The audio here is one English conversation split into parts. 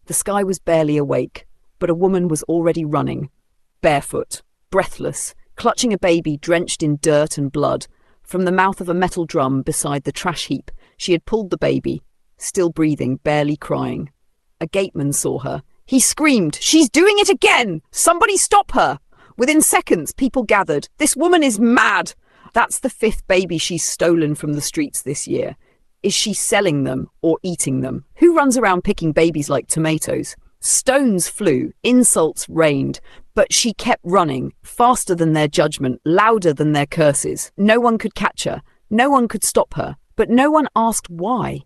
The sky was barely awake, but a woman was already running, barefoot, breathless, clutching a baby drenched in dirt and blood. From the mouth of a metal drum beside the trash heap, she had pulled the baby, still breathing, barely crying. A gateman saw her. He screamed, "She's doing it again! Somebody stop her!" Within seconds, people gathered. "This woman is mad! That's the 5th baby she's stolen from the streets this year. Is she selling them or eating them? Who runs around picking babies like tomatoes?" Stones flew, insults rained, but she kept running, faster than their judgment, louder than their curses. No one could catch her. No one could stop her. But no one asked why.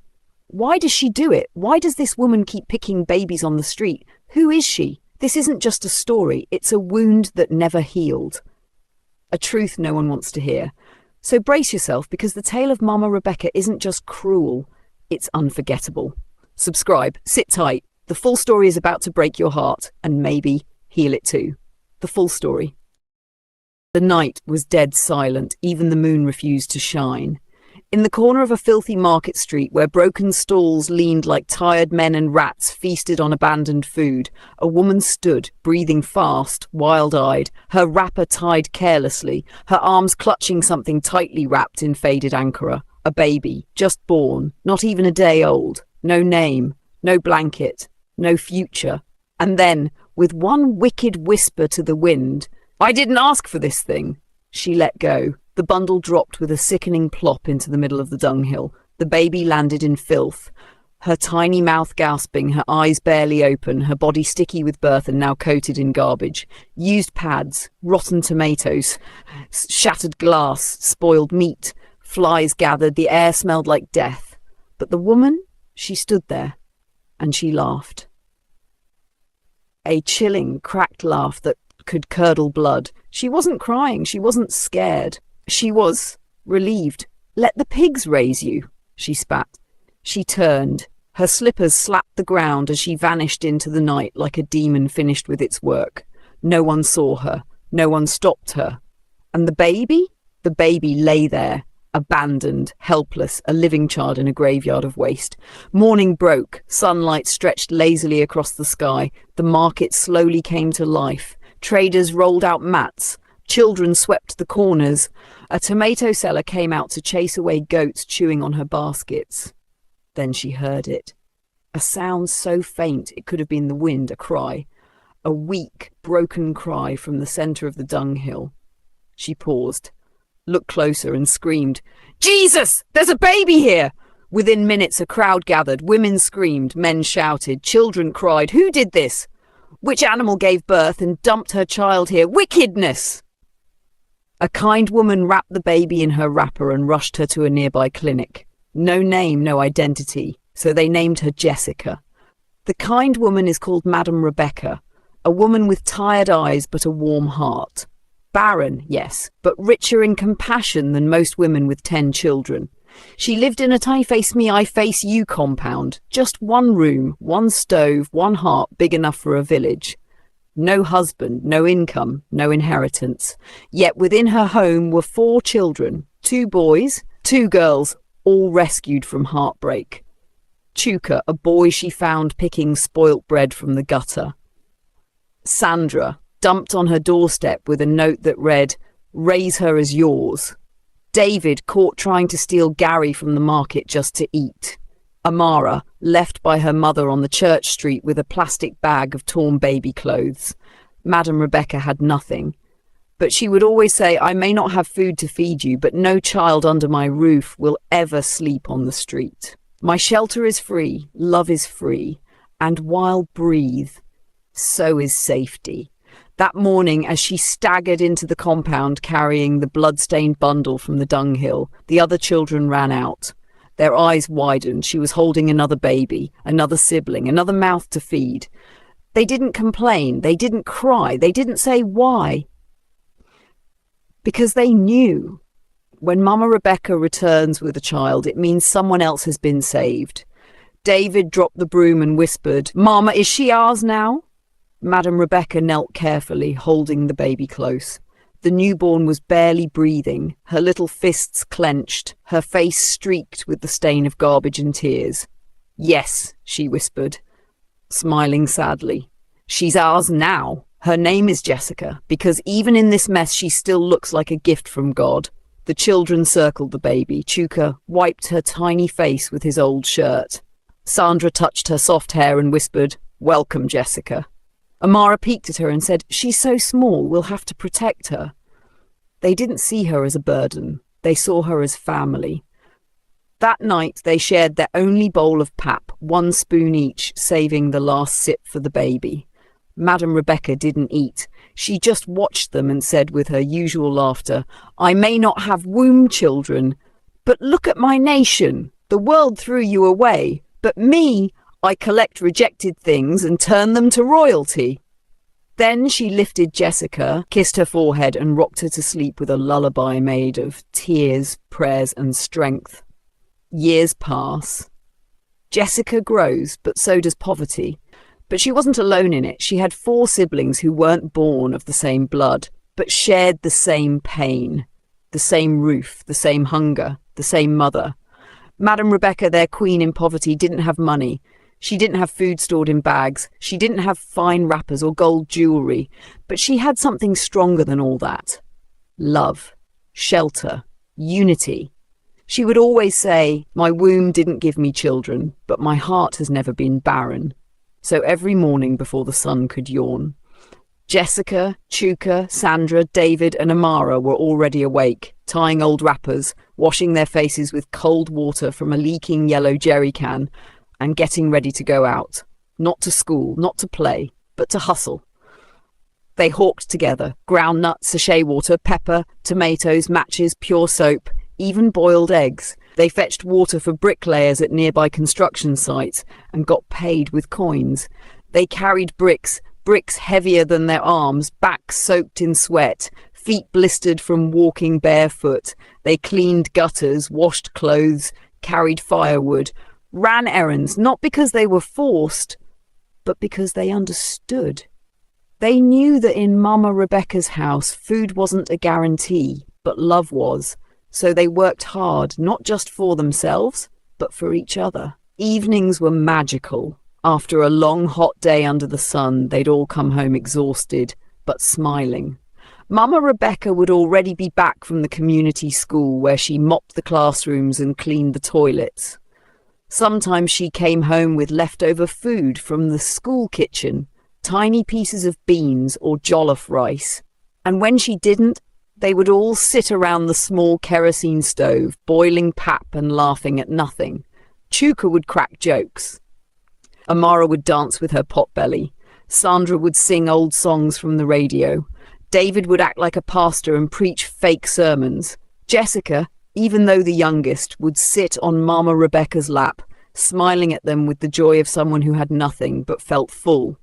Why does she do it? Why does this woman keep picking babies on the street? Who is she? This isn't just a story. It's a wound that never healed. A truth no one wants to hear. So brace yourself, because the tale of Mama Rebecca isn't just cruel. It's unforgettable. Subscribe. Sit tight. The full story is about to break your heart, and maybe heal it too. The full story. The night was dead silent. Even the moon refused to shine. In the corner of a filthy market street where broken stalls leaned like tired men and rats feasted on abandoned food, a woman stood, breathing fast, wild-eyed, her wrapper tied carelessly, her arms clutching something tightly wrapped in faded ankara. A baby, just born, not even a day old. No name, no blanket, no future. And then, with one wicked whisper to the wind, "I didn't ask for this thing," she let go. The bundle dropped with a sickening plop into the middle of the dunghill. The baby landed in filth, her tiny mouth gasping, her eyes barely open, her body sticky with birth and now coated in garbage. Used pads, rotten tomatoes, shattered glass, spoiled meat. Flies gathered, the air smelled like death. But the woman, she stood there, and she laughed. A chilling, cracked laugh that could curdle blood. She wasn't crying, she wasn't scared. She was relieved. "Let the pigs raise you," she spat. She turned. Her slippers slapped the ground as she vanished into the night like a demon finished with its work. No one saw her. No one stopped her. And the baby? The baby lay there, abandoned, helpless, a living child in a graveyard of waste. Morning broke. Sunlight stretched lazily across the sky. The market slowly came to life. Traders rolled out mats. Children swept the corners. A tomato seller came out to chase away goats chewing on her baskets. Then she heard it. A sound so faint it could have been the wind, a cry. A weak, broken cry from the centre of the dunghill. She paused, looked closer and screamed, "Jesus! There's a baby here!" Within minutes a crowd gathered. Women screamed, men shouted, children cried. Who did this? Which animal gave birth and dumped her child here? Wickedness! A kind woman wrapped the baby in her wrapper and rushed her to a nearby clinic. No name, no identity, so they named her Jessica. The kind woman is called Madame Rebecca, a woman with tired eyes but a warm heart. Barren, yes, but richer in compassion than most women with 10 children. She lived in a I face me, I face you compound. Just one room, one stove, one heart big enough for a village. No husband, no income, no inheritance. Yet within her home were 4 children, 2 boys, 2 girls, all rescued from heartbreak. Chuka, a boy she found picking spoilt bread from the gutter. Sandra, dumped on her doorstep with a note that read, "Raise her as yours." David, caught trying to steal Gary from the market just to eat. Amara, left by her mother on the church street with a plastic bag of torn baby clothes. Madame Rebecca had nothing. But she would always say, "I may not have food to feed you, but no child under my roof will ever sleep on the street. My shelter is free, love is free, and while breathe, so is safety." That morning, as she staggered into the compound carrying the blood-stained bundle from the dunghill, the other children ran out. Their eyes widened. She was holding another baby, another sibling, another mouth to feed. They didn't complain. They didn't cry. They didn't say why. Because they knew. When Mama Rebecca returns with a child, it means someone else has been saved. David dropped the broom and whispered, "Mama, is she ours now?" Madame Rebecca knelt carefully, holding the baby close. The newborn was barely breathing, her little fists clenched, her face streaked with the stain of garbage and tears. "Yes," she whispered. smiling sadly. She's ours now. Her name is Jessica, because even in this mess she still looks like a gift from God. The children circled the baby. Chuka wiped her tiny face with his old shirt. Sandra touched her soft hair and whispered, "Welcome, Jessica." Amara peeked at her and said, "She's so small, we'll have to protect her." They didn't see her as a burden. They saw her as family. That night, they shared their only bowl of pap, 1 spoon each, saving the last sip for the baby. Madame Rebecca didn't eat. She just watched them and said with her usual laughter, "I may not have womb children, but look at my nation. The world threw you away, but me, I collect rejected things and turn them to royalty." Then she lifted Jessica, kissed her forehead and rocked her to sleep with a lullaby made of tears, prayers and strength. Years pass. Jessica grows, but so does poverty. But she wasn't alone in it. She had 4 siblings who weren't born of the same blood, but shared the same pain, the same roof, the same hunger, the same mother. Madame Rebecca, their queen in poverty, didn't have money. She didn't have food stored in bags. She didn't have fine wrappers or gold jewelry. But she had something stronger than all that. Love, shelter, unity. She would always say, "My womb didn't give me children, but my heart has never been barren." So every morning before the sun could yawn, Jessica, Chuka, Sandra, David and Amara were already awake, tying old wrappers, washing their faces with cold water from a leaking yellow jerry can, and getting ready to go out. Not to school, not to play, but to hustle. They hawked together, ground nuts, sachet water, pepper, tomatoes, matches, pure soap, even boiled eggs. They fetched water for bricklayers at nearby construction sites and got paid with coins. They carried bricks heavier than their arms, backs soaked in sweat, feet blistered from walking barefoot. They cleaned gutters, washed clothes, carried firewood, ran errands, not because they were forced, but because they understood. They knew that in Mama Rebecca's house, food wasn't a guarantee, but love was. So they worked hard, not just for themselves, but for each other. Evenings were magical. After a long, hot day under the sun, they'd all come home exhausted, but smiling. Mama Rebecca would already be back from the community school where she mopped the classrooms and cleaned the toilets. Sometimes she came home with leftover food from the school kitchen, tiny pieces of beans or jollof rice. And when she didn't, they would all sit around the small kerosene stove, boiling pap and laughing at nothing. Chuka would crack jokes. Amara would dance with her potbelly. Sandra would sing old songs from the radio. David would act like a pastor and preach fake sermons. Jessica, even though the youngest, would sit on Mama Rebecca's lap, smiling at them with the joy of someone who had nothing but felt full.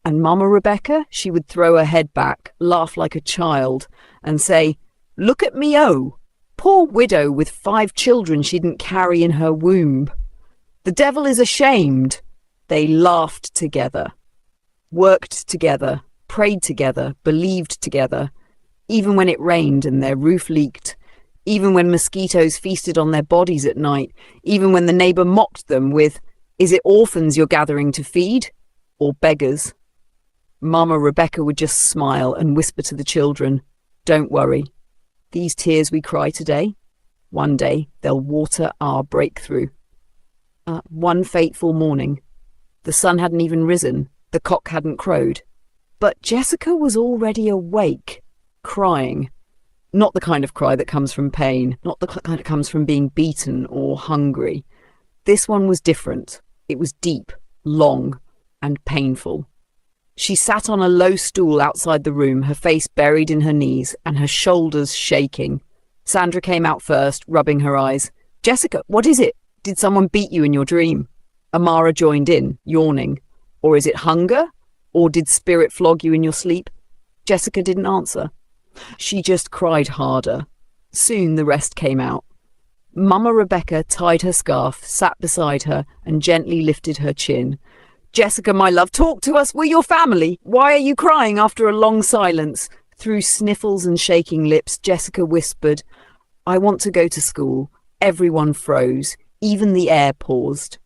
And Mama Rebecca, she would throw her head back, laugh like a child, and say, "Look at me, oh, poor widow with 5 children she didn't carry in her womb. The devil is ashamed." They laughed together, worked together, prayed together, believed together, even when it rained and their roof leaked, even when mosquitoes feasted on their bodies at night, even when the neighbour mocked them with, "Is it orphans you're gathering to feed? Or beggars?" Mama Rebecca would just smile and whisper to the children, "Don't worry. These tears we cry today, one day they'll water our breakthrough." One fateful morning, the sun hadn't even risen, the cock hadn't crowed, but Jessica was already awake, crying. Not the kind of cry that comes from pain, not the kind that comes from being beaten or hungry. This one was different. It was deep, long, and painful. She sat on a low stool outside the room, her face buried in her knees and her shoulders shaking. Sandra came out first, rubbing her eyes. "Jessica, what is it? Did someone beat you in your dream?" Amara joined in, yawning. "Or is it hunger? Or did spirit flog you in your sleep?" Jessica didn't answer. She just cried harder. Soon the rest came out. Mama Rebecca tied her scarf, sat beside her, and gently lifted her chin. "Jessica, my love, talk to us. We're your family. Why are you crying after a long silence?" Through sniffles and shaking lips, Jessica whispered, "I want to go to school." Everyone froze. Even the air paused.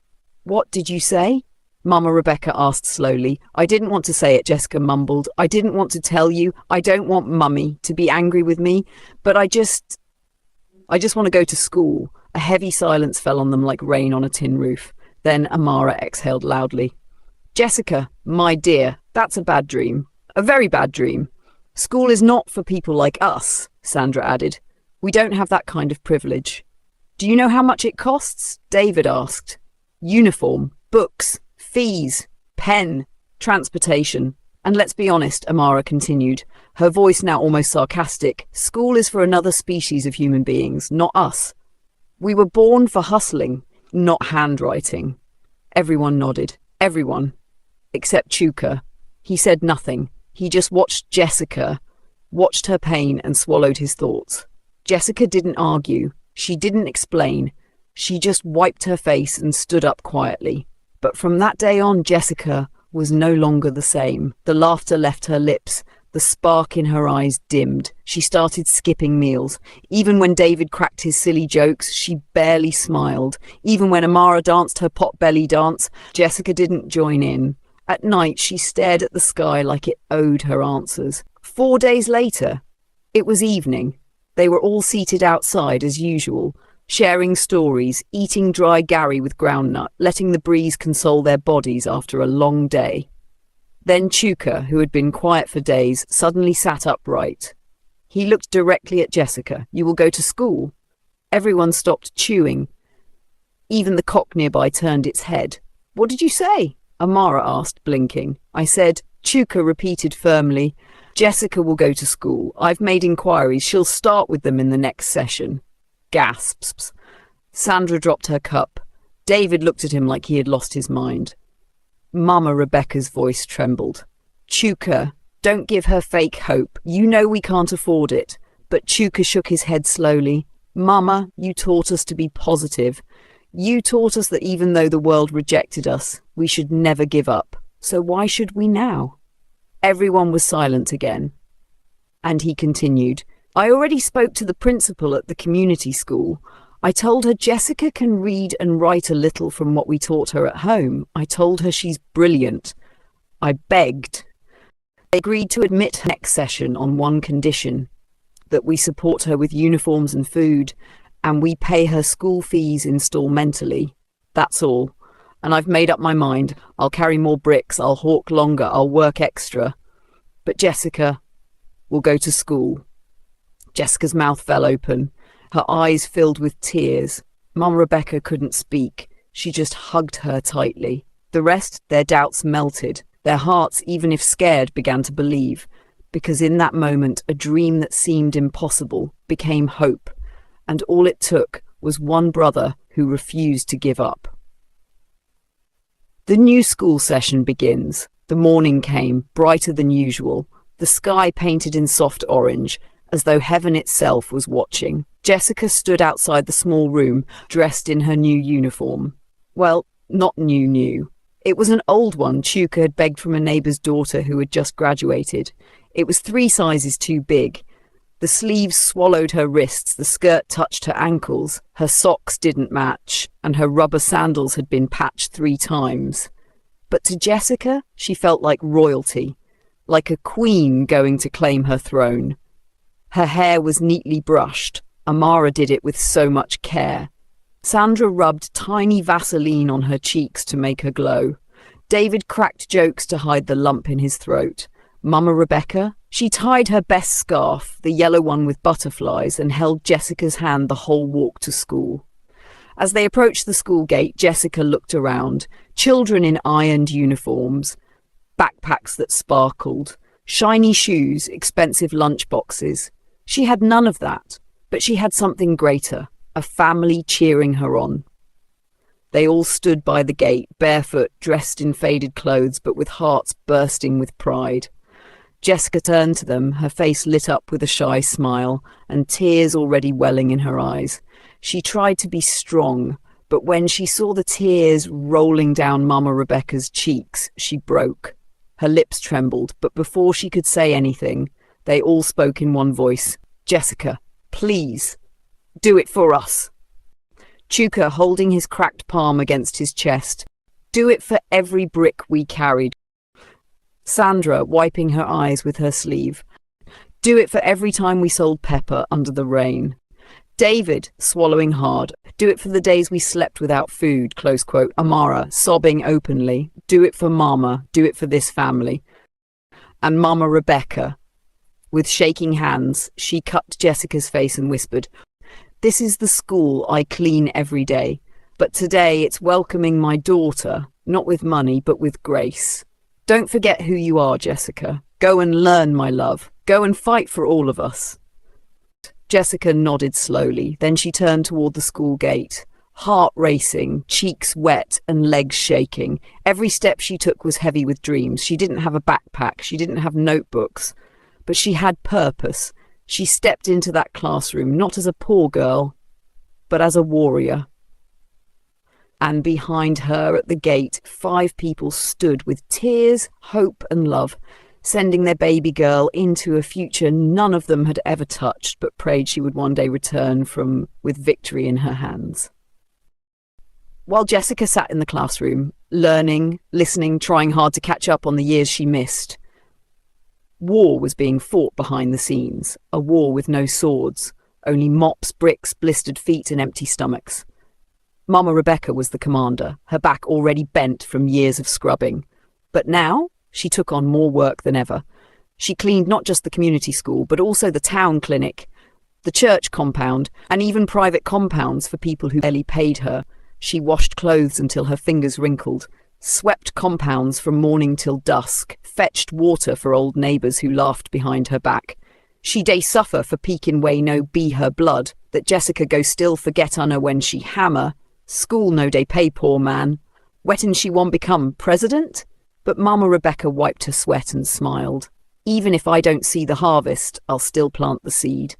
"What did you say?" Mama Rebecca asked slowly. I didn't want to say it, Jessica mumbled. I didn't want to tell you. I don't want Mummy to be angry with me, but I just want to go to school. A heavy silence fell on them like rain on a tin roof. Then Amara exhaled loudly. Jessica, my dear, that's a bad dream. A very bad dream. School is not for people like us, Sandra added. We don't have that kind of privilege. Do you know how much it costs? David asked. Uniform, books, fees, pen, transportation. And let's be honest, Amara continued, her voice now almost sarcastic. School is for another species of human beings, not us. We were born for hustling, not handwriting. Everyone nodded. Everyone. Except Chuka. He said nothing. He just watched Jessica, watched her pain and swallowed his thoughts. Jessica didn't argue. She didn't explain. She just wiped her face and stood up quietly. But from that day on, Jessica was no longer the same. The laughter left her lips. The spark in her eyes dimmed. She started skipping meals. Even when David cracked his silly jokes, she barely smiled. Even when Amara danced her pot-belly dance, Jessica didn't join in. At night, she stared at the sky like it owed her answers. 4 days later, it was evening. They were all seated outside as usual, sharing stories, eating dry Gary with groundnut, letting the breeze console their bodies after a long day. Then Chuka, who had been quiet for days, suddenly sat upright. He looked directly at Jessica. You will go to school. Everyone stopped chewing. Even the cock nearby turned its head. What did you say? Amara asked, blinking. I said, Chuka repeated firmly, Jessica will go to school. I've made inquiries. She'll start with them in the next session. Gasps. Sandra dropped her cup. David looked at him like he had lost his mind. Mama Rebecca's voice trembled. Chuka, don't give her fake hope. You know we can't afford it. But Chuka shook his head slowly. Mama, you taught us to be positive. You taught us that even though the world rejected us, we should never give up. So why should we now? Everyone was silent again. And he continued, I already spoke to the principal at the community school. I told her Jessica can read and write a little from what we taught her at home. I told her she's brilliant. I begged. They agreed to admit her next session on one condition, that we support her with uniforms and food, and we pay her school fees installmentally. That's all. And I've made up my mind. I'll carry more bricks, I'll hawk longer, I'll work extra. But Jessica will go to school. Jessica's mouth fell open. Her eyes filled with tears. Mum Rebecca couldn't speak. She just hugged her tightly. The rest, their doubts melted. Their hearts, even if scared, began to believe. Because in that moment, a dream that seemed impossible became hope. And all it took was one brother who refused to give up. The new school session begins. The morning came, brighter than usual. The sky painted in soft orange, as though heaven itself was watching. Jessica stood outside the small room, dressed in her new uniform. Well, not new. It was an old one Chuka had begged from a neighbour's daughter who had just graduated. It was 3 sizes too big. The sleeves swallowed her wrists, the skirt touched her ankles, her socks didn't match, and her rubber sandals had been patched 3 times. But to Jessica, she felt like royalty, like a queen going to claim her throne. Her hair was neatly brushed. Amara did it with so much care. Sandra rubbed tiny Vaseline on her cheeks to make her glow. David cracked jokes to hide the lump in his throat. Mama Rebecca, she tied her best scarf, the yellow one with butterflies, and held Jessica's hand the whole walk to school. As they approached the school gate, Jessica looked around. Children in ironed uniforms, backpacks that sparkled, shiny shoes, expensive lunch boxes. She had none of that, but she had something greater, a family cheering her on. They all stood by the gate, barefoot, dressed in faded clothes, but with hearts bursting with pride. Jessica turned to them, her face lit up with a shy smile, and tears already welling in her eyes. She tried to be strong, but when she saw the tears rolling down Mama Rebecca's cheeks, she broke. Her lips trembled, but before she could say anything, they all spoke in one voice. Jessica, please, do it for us. Chuka, holding his cracked palm against his chest, Do it for every brick we carried. Sandra, wiping her eyes with her sleeve. Do it for every time we sold pepper under the rain. David, swallowing hard. Do it for the days we slept without food, close quote. Amara, sobbing openly. Do it for Mama. Do it for this family. And Mama Rebecca, with shaking hands, she cupped Jessica's face and whispered, "This is the school I clean every day. But today it's welcoming my daughter, not with money, but with grace. Don't forget who you are, Jessica. Go and learn, my love. Go and fight for all of us." Jessica nodded slowly. Then she turned toward the school gate, heart racing, cheeks wet and legs shaking. Every step she took was heavy with dreams. She didn't have a backpack. She didn't have notebooks. But she had purpose. She stepped into that classroom, not as a poor girl, but as a warrior. And behind her at the gate, 5 people stood with tears, hope and love, sending their baby girl into a future none of them had ever touched, but prayed she would one day return from with victory in her hands. While Jessica sat in the classroom, learning, listening, trying hard to catch up on the years she missed, war was being fought behind the scenes, a war with no swords, only mops, bricks, blistered feet and empty stomachs. Mama Rebecca was the commander, her back already bent from years of scrubbing. But now she took on more work than ever. She cleaned not just the community school, but also the town clinic, the church compound, and even private compounds for people who barely paid her. She washed clothes until her fingers wrinkled, swept compounds from morning till dusk, fetched water for old neighbours who laughed behind her back. She day suffer for Pekin way no be her blood, that Jessica go still forget unner when she hammer. School no day pay poor man. Wetin she want become president? But Mama Rebecca wiped her sweat and smiled. Even if I don't see the harvest, I'll still plant the seed.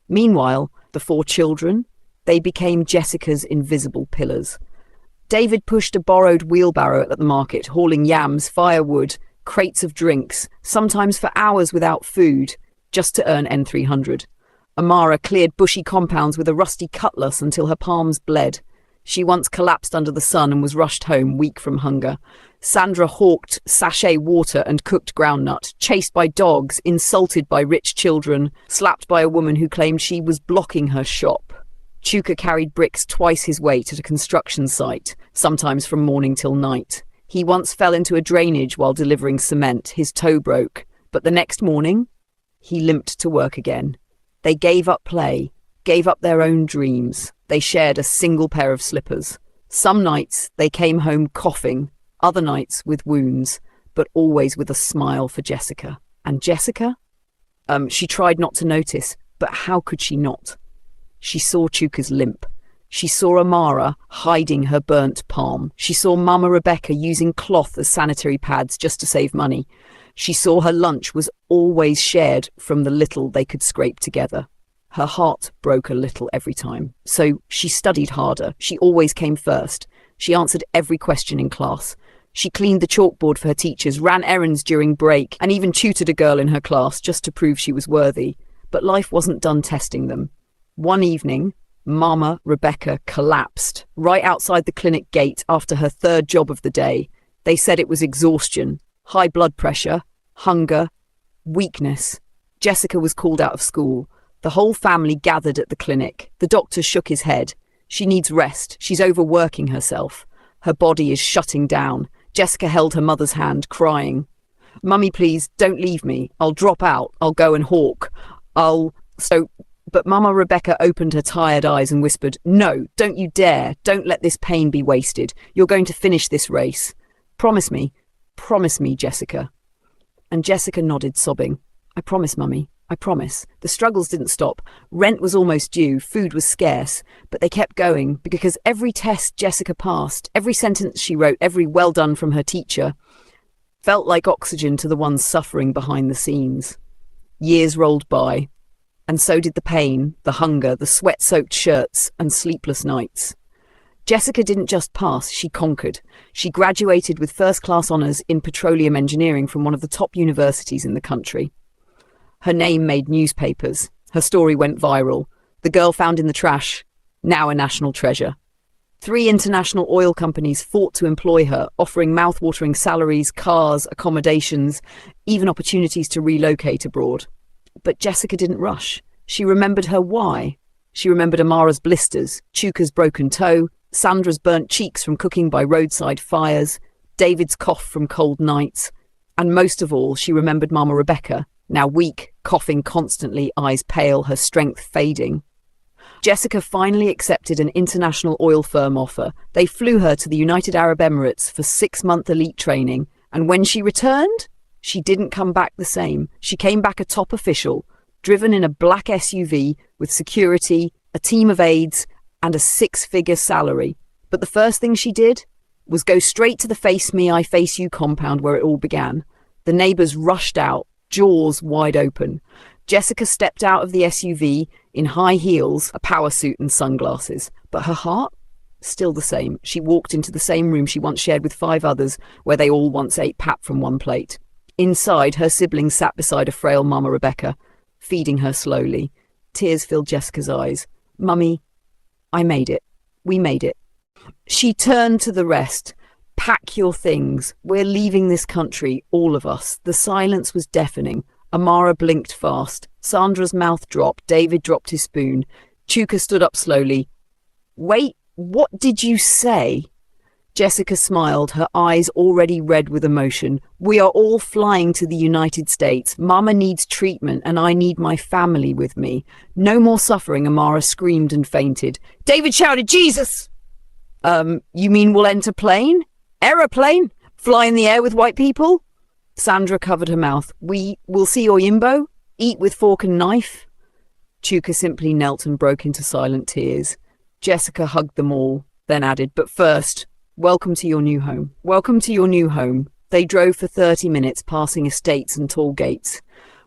Meanwhile, the 4 children, they became Jessica's invisible pillars. David pushed a borrowed wheelbarrow at the market, hauling yams, firewood, crates of drinks, sometimes for hours without food, just to earn N300. Amara cleared bushy compounds with a rusty cutlass until her palms bled. She once collapsed under the sun and was rushed home, weak from hunger. Sandra hawked sachet water and cooked groundnut, chased by dogs, insulted by rich children, slapped by a woman who claimed she was blocking her shop. Chuka carried bricks twice his weight at a construction site, sometimes from morning till night. He once fell into a drainage while delivering cement. His toe broke, but the next morning, he limped to work again. They gave up play, gave up their own dreams. They shared a single pair of slippers. Some nights they came home coughing, other nights with wounds, but always with a smile for Jessica. And Jessica? She tried not to notice, but how could she not? She saw Chuka's limp. She saw Amara hiding her burnt palm. She saw Mama Rebecca using cloth as sanitary pads just to save money. She saw her lunch was always shared from the little they could scrape together. Her heart broke a little every time. So she studied harder. She always came first. She answered every question in class. She cleaned the chalkboard for her teachers, ran errands during break, and even tutored a girl in her class just to prove she was worthy. But life wasn't done testing them. One evening, Mama Rebecca collapsed right outside the clinic gate after her 3rd job of the day. They said it was exhaustion, high blood pressure, hunger, weakness. Jessica was called out of school. The whole family gathered at the clinic. The doctor shook his head. She needs rest. She's overworking herself. Her body is shutting down. Jessica held her mother's hand, crying. "Mummy, please, don't leave me. I'll drop out. I'll go and hawk. But Mama Rebecca opened her tired eyes and whispered, "No, don't you dare. Don't let this pain be wasted. You're going to finish this race. Promise me, Jessica." And Jessica nodded, sobbing. "I promise, Mummy. I promise." The struggles didn't stop. Rent was almost due, food was scarce, but they kept going because every test Jessica passed, every sentence she wrote, every well done from her teacher, felt like oxygen to the ones suffering behind the scenes. Years rolled by, and so did the pain, the hunger, the sweat-soaked shirts, and sleepless nights. Jessica didn't just pass, she conquered. She graduated with first-class honours in petroleum engineering from one of the top universities in the country. Her name made newspapers. Her story went viral. The girl found in the trash, now a national treasure. 3 international oil companies fought to employ her, offering mouth-watering salaries, cars, accommodations, even opportunities to relocate abroad. But Jessica didn't rush. She remembered her why. She remembered Amara's blisters, Chuka's broken toe, Sandra's burnt cheeks from cooking by roadside fires, David's cough from cold nights, and most of all, she remembered Mama Rebecca, now weak, coughing constantly, eyes pale, her strength fading. Jessica finally accepted an international oil firm offer. They flew her to the United Arab Emirates for 6-month elite training, and when she returned, she didn't come back the same. She came back a top official, driven in a black SUV with security, a team of aides, and a 6-figure salary. But the first thing she did was go straight to the Face Me, I Face You compound where it all began. The neighbours rushed out, jaws wide open. Jessica stepped out of the SUV in high heels, a power suit and sunglasses. But her heart? Still the same. She walked into the same room she once shared with 5 others, where they all once ate pap from one plate. Inside, her siblings sat beside a frail Mama Rebecca, feeding her slowly. Tears filled Jessica's eyes. "Mummy, I made it. We made it." She turned to the rest. "Pack your things. We're leaving this country, all of us." The silence was deafening. Amara blinked fast. Sandra's mouth dropped. David dropped his spoon. Chuka stood up slowly. "Wait, what did you say?" Jessica smiled, her eyes already red with emotion. "We are all flying to the United States. Mama needs treatment and I need my family with me. No more suffering," Amara screamed and fainted. David shouted, "Jesus!" You mean we'll enter plane? Aeroplane? Fly in the air with white people?" Sandra covered her mouth. "We will see Oyimbo? Eat with fork and knife?" Chuka simply knelt and broke into silent tears. Jessica hugged them all, then added, "But first, welcome to your new home. Welcome to your new home." They drove for 30 minutes, passing estates and tall gates.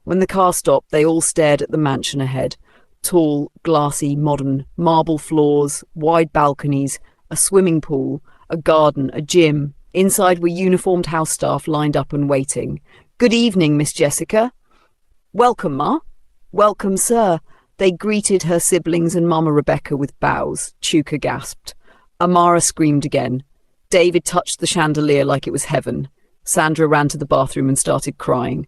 When the car stopped, they all stared at the mansion ahead. Tall, glassy, modern, marble floors, wide balconies, a swimming pool, a garden, a gym. Inside were uniformed house staff lined up and waiting. "Good evening, Miss Jessica." "Welcome, Ma." "Welcome, sir." They greeted her siblings and Mama Rebecca with bows. Chuka gasped. Amara screamed again. David touched the chandelier like it was heaven. Sandra ran to the bathroom and started crying.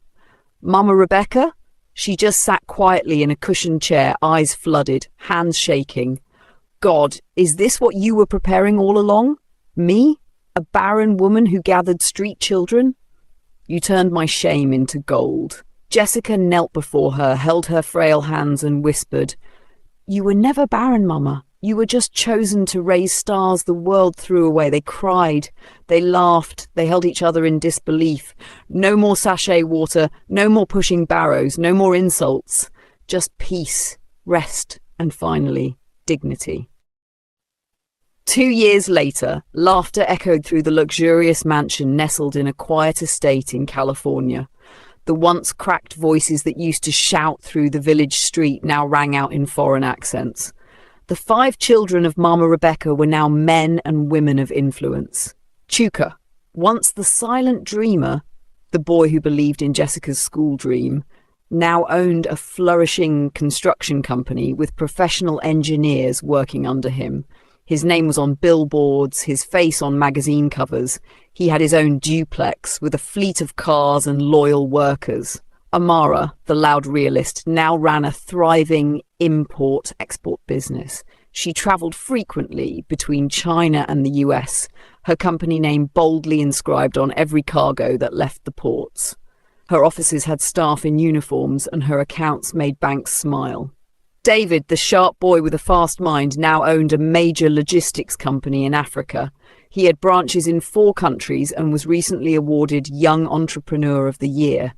Mama Rebecca? She just sat quietly in a cushioned chair, eyes flooded, hands shaking. "God, is this what you were preparing all along? Me? A barren woman who gathered street children? You turned my shame into gold." Jessica knelt before her, held her frail hands and whispered, "You were never barren, Mama. You were just chosen to raise stars the world threw away." They cried, they laughed, they held each other in disbelief. No more sachet water, no more pushing barrows, no more insults. Just peace, rest, and finally, dignity. 2 years later, laughter echoed through the luxurious mansion nestled in a quiet estate in California. The once cracked voices that used to shout through the village street now rang out in foreign accents. The 5 children of Mama Rebecca were now men and women of influence. Chuka, once the silent dreamer, the boy who believed in Jessica's school dream, now owned a flourishing construction company with professional engineers working under him. His name was on billboards, his face on magazine covers. He had his own duplex with a fleet of cars and loyal workers. Amara, the loud realist, now ran a thriving import-export business. She travelled frequently between China and the US, her company name boldly inscribed on every cargo that left the ports. Her offices had staff in uniforms and her accounts made banks smile. David, the sharp boy with a fast mind, now owned a major logistics company in Africa. He had branches in 4 countries and was recently awarded Young Entrepreneur of the Year.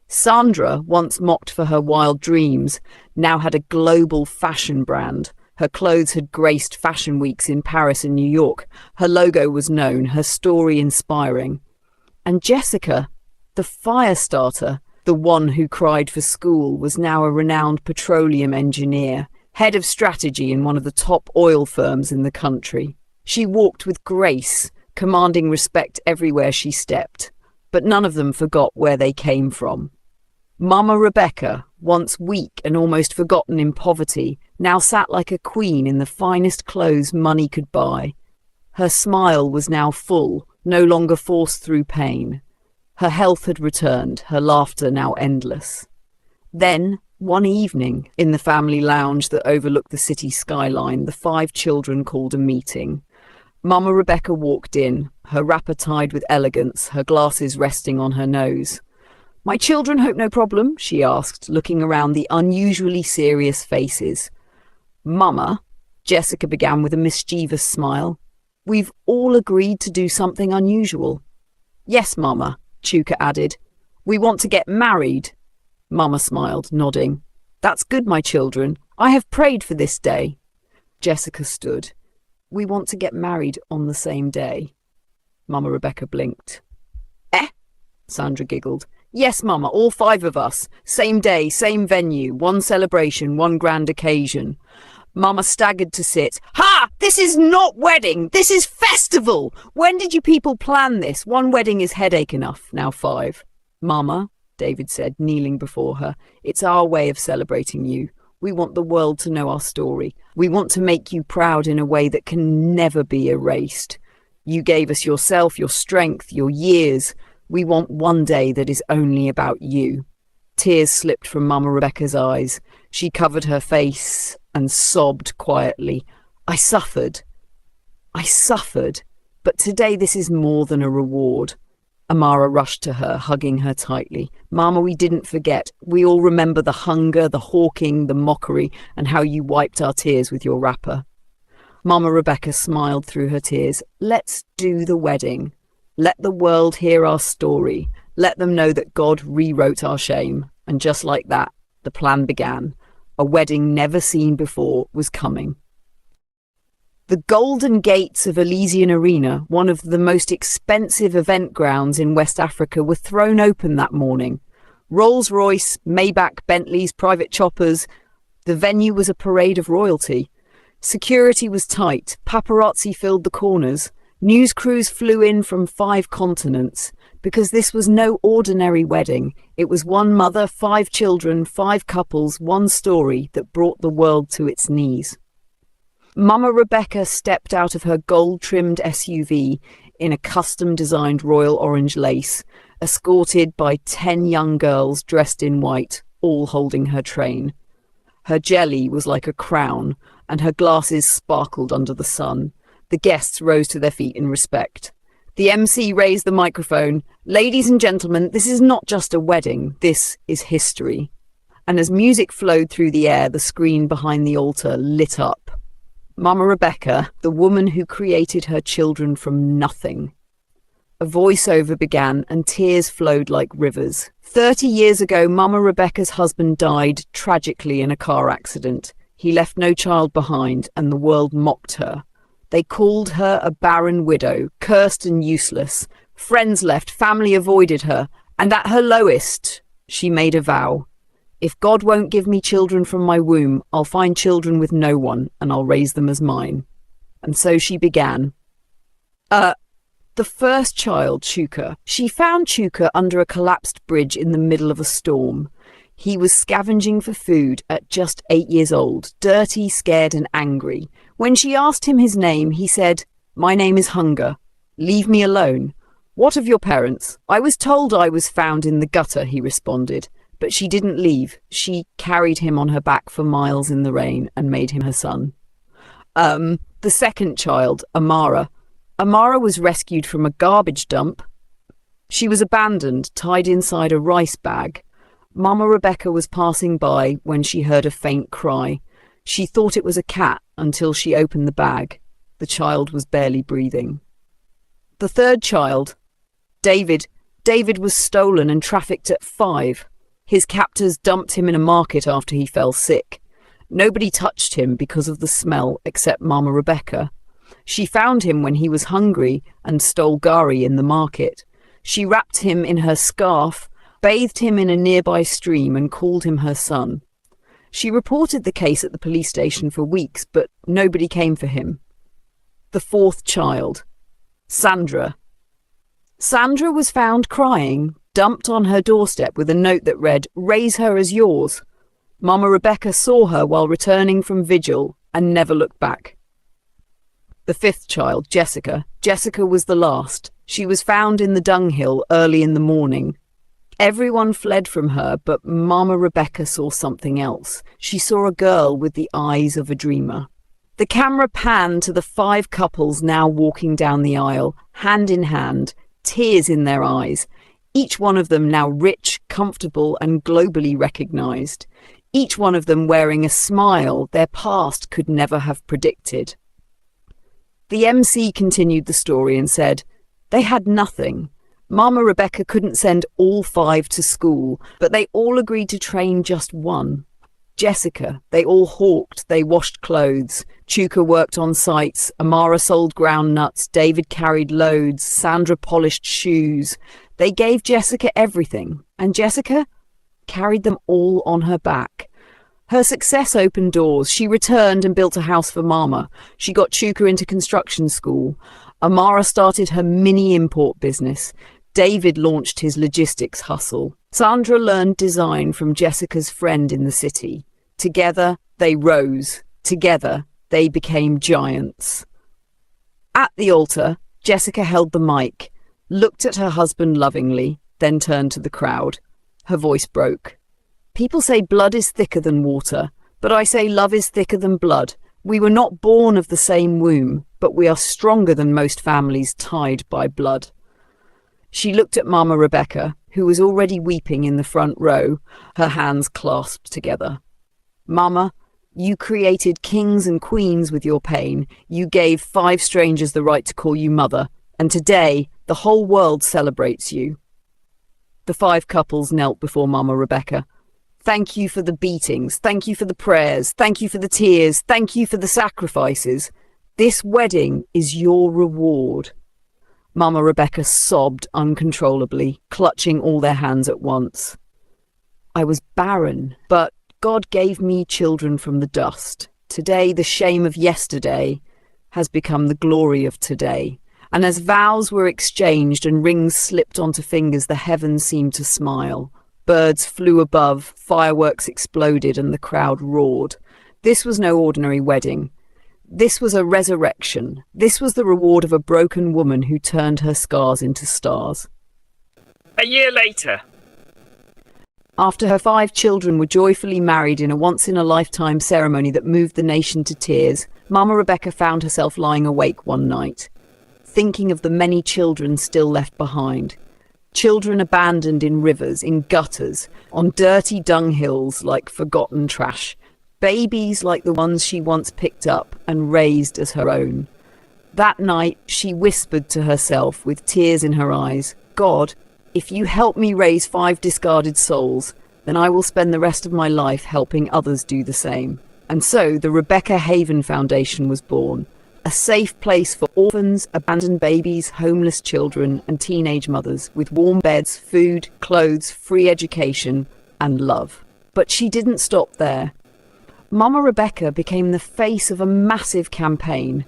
Sandra, once mocked for her wild dreams, now had a global fashion brand. Her clothes had graced fashion weeks in Paris and New York. Her logo was known, her story inspiring. And Jessica, the fire starter, the one who cried for school, was now a renowned petroleum engineer, head of strategy in one of the top oil firms in the country. She walked with grace, commanding respect everywhere she stepped, but none of them forgot where they came from. Mama Rebecca, once weak and almost forgotten in poverty, now sat like a queen in the finest clothes money could buy. Her smile was now full, no longer forced through pain. Her health had returned, her laughter now endless. Then, one evening, in the family lounge that overlooked the city skyline, the 5 children called a meeting. Mama Rebecca walked in, her wrapper tied with elegance, her glasses resting on her nose. "My children hope no problem?" she asked, looking around the unusually serious faces. "Mama," Jessica began with a mischievous smile, "we've all agreed to do something unusual." "Yes, Mama," Chuka added. "We want to get married." Mama smiled, nodding. "That's good, my children. I have prayed for this day." Jessica stood. "We want to get married on the same day." Mama Rebecca blinked. "Eh?" Sandra giggled. "Yes, Mama, all 5 of us. Same day, same venue, one celebration, one grand occasion." Mama staggered to sit. "Ha! This is not wedding! This is festival! When did you people plan this? One wedding is headache enough, now 5. "Mama," David said, kneeling before her, "it's our way of celebrating you. We want the world to know our story. We want to make you proud in a way that can never be erased. You gave us yourself, your strength, your years. We want one day that is only about you." Tears slipped from Mama Rebecca's eyes. She covered her face and sobbed quietly. I suffered, but today this is more than a reward." Amara rushed to her, hugging her tightly. "Mama, we didn't forget. We all remember the hunger, the hawking, the mockery, and how you wiped our tears with your wrapper." Mama Rebecca smiled through her tears. "Let's do the wedding. Let the world hear our story. Let them know that God rewrote our shame." And just like that, the plan began. A wedding never seen before was coming. The Golden Gates of Elysian Arena, one of the most expensive event grounds in West Africa, were thrown open that morning. Rolls-Royce, Maybach, Bentleys, private choppers. The venue was a parade of royalty. Security was tight. Paparazzi filled the corners. News crews flew in from 5 continents. Because this was no ordinary wedding. It was one mother, 5 children, 5 couples, one story that brought the world to its knees. Mama Rebecca stepped out of her gold-trimmed SUV in a custom-designed royal orange lace, escorted by 10 young girls dressed in white, all holding her train. Her jelly was like a crown, and her glasses sparkled under the sun. The guests rose to their feet in respect. The MC raised the microphone. "Ladies and gentlemen, this is not just a wedding, this is history." And as music flowed through the air, the screen behind the altar lit up. Mama Rebecca, the woman who created her children from nothing. A voiceover began and tears flowed like rivers. 30 years ago, Mama Rebecca's husband died tragically in a car accident. He left no child behind and the world mocked her. They called her a barren widow, cursed and useless. Friends left, family avoided her, and at her lowest, she made a vow. "If God won't give me children from my womb, I'll find children with no one, and I'll raise them as mine." And so she began. The first child, Chuka. She found Chuka under a collapsed bridge in the middle of a storm. He was scavenging for food at just 8 years old, dirty, scared and angry. When she asked him his name, he said, "My name is Hunger. Leave me alone." "What of your parents?" "I was told I was found in the gutter," he responded. But she didn't leave. She carried him on her back for miles in the rain and made him her son. The second child, Amara. Amara was rescued from a garbage dump. She was abandoned, tied inside a rice bag. Mama Rebecca was passing by when she heard a faint cry. She thought it was a cat until she opened the bag. The child was barely breathing. The third child, David. David was stolen and trafficked at 5. His captors dumped him in a market after he fell sick. Nobody touched him because of the smell except Mama Rebecca. She found him when he was hungry and stole gari in the market. She wrapped him in her scarf, bathed him in a nearby stream and called him her son. She reported the case at the police station for weeks, but nobody came for him. The fourth child, Sandra. Sandra was found crying, dumped on her doorstep with a note that read, "Raise her as yours." Mama Rebecca saw her while returning from vigil and never looked back. The fifth child, Jessica. Jessica was the last. She was found in the dunghill early in the morning. Everyone fled from her, but Mama Rebecca saw something else. She saw a girl with the eyes of a dreamer. The camera panned to the 5 couples now walking down the aisle, hand in hand, tears in their eyes. Each one of them now rich, comfortable, and globally recognized. Each one of them wearing a smile their past could never have predicted. The MC continued the story and said, "They had nothing. Mama Rebecca couldn't send all 5 to school, but they all agreed to train just one. Jessica. They all hawked, they washed clothes. Chuka worked on sites, Amara sold ground nuts, David carried loads, Sandra polished shoes. They gave Jessica everything, and Jessica carried them all on her back. Her success opened doors. She returned and built a house for Mama. She got Chuka into construction school. Amara started her mini import business. David launched his logistics hustle. Sandra learned design from Jessica's friend in the city. Together, they rose. Together, they became giants. At the altar, Jessica held the mic, looked at her husband lovingly, then turned to the crowd. Her voice broke. "People say blood is thicker than water, but I say love is thicker than blood. We were not born of the same womb, but we are stronger than most families tied by blood." She looked at Mama Rebecca, who was already weeping in the front row, her hands clasped together. "Mama, you created kings and queens with your pain. You gave 5 strangers the right to call you mother, and today the whole world celebrates you." The 5 couples knelt before Mama Rebecca. "Thank you for the beatings. Thank you for the prayers. Thank you for the tears. Thank you for the sacrifices. This wedding is your reward." Mama Rebecca sobbed uncontrollably, clutching all their hands at once. "I was barren, but God gave me children from the dust. Today, the shame of yesterday has become the glory of today." And as vows were exchanged and rings slipped onto fingers, the heavens seemed to smile. Birds flew above, fireworks exploded, and the crowd roared. This was no ordinary wedding. This was a resurrection. This was the reward of a broken woman who turned her scars into stars. A year later. After her 5 children were joyfully married in a once-in-a-lifetime ceremony that moved the nation to tears, Mama Rebecca found herself lying awake one night, thinking of the many children still left behind. Children abandoned in rivers, in gutters, on dirty dunghills like forgotten trash. Babies like the ones she once picked up and raised as her own. That night, she whispered to herself with tears in her eyes, "God, if you help me raise 5 discarded souls, then I will spend the rest of my life helping others do the same." And so the Rebecca Haven Foundation was born, a safe place for orphans, abandoned babies, homeless children, and teenage mothers, with warm beds, food, clothes, free education, and love. But she didn't stop there. Mama Rebecca became the face of a massive campaign.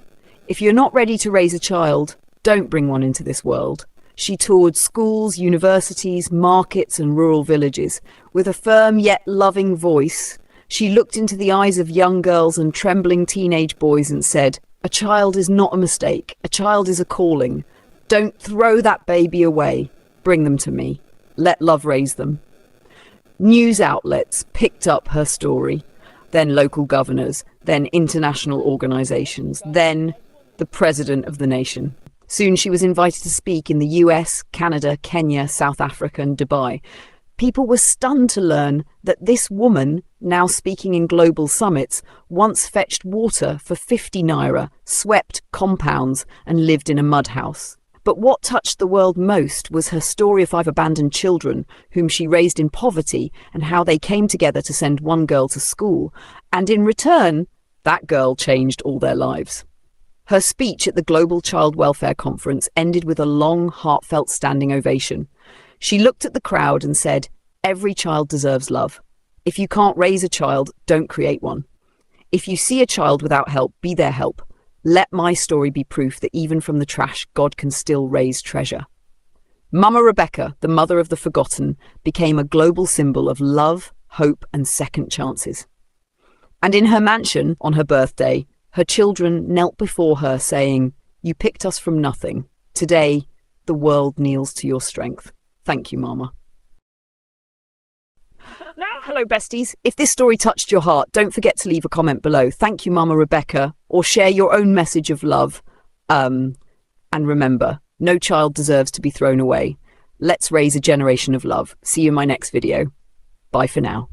If you're not ready to raise a child, don't bring one into this world. She toured schools, universities, markets, and rural villages. With a firm yet loving voice, she looked into the eyes of young girls and trembling teenage boys and said, "A child is not a mistake. A child is a calling. Don't throw that baby away. Bring them to me. Let love raise them." News outlets picked up her story. Then local governors, then international organizations, then the president of the nation. Soon she was invited to speak in the US, Canada, Kenya, South Africa, and Dubai. People were stunned to learn that this woman, now speaking in global summits, once fetched water for 50 naira, swept compounds, and lived in a mud house. But what touched the world most was her story of 5 abandoned children whom she raised in poverty and how they came together to send one girl to school. And in return, that girl changed all their lives. Her speech at the Global Child Welfare Conference ended with a long, heartfelt standing ovation. She looked at the crowd and said, "Every child deserves love. If you can't raise a child, don't create one. If you see a child without help, be their help. Let my story be proof that even from the trash, God can still raise treasure." Mama Rebecca, the mother of the forgotten, became a global symbol of love, hope, and second chances. And in her mansion, on her birthday, her children knelt before her saying, "You picked us from nothing. Today, the world kneels to your strength. Thank you, Mama." Now, hello, besties. If this story touched your heart, don't forget to leave a comment below. Thank you, Mama Rebecca, or share your own message of love. And remember, no child deserves to be thrown away. Let's raise a generation of love. See you in my next video. Bye for now.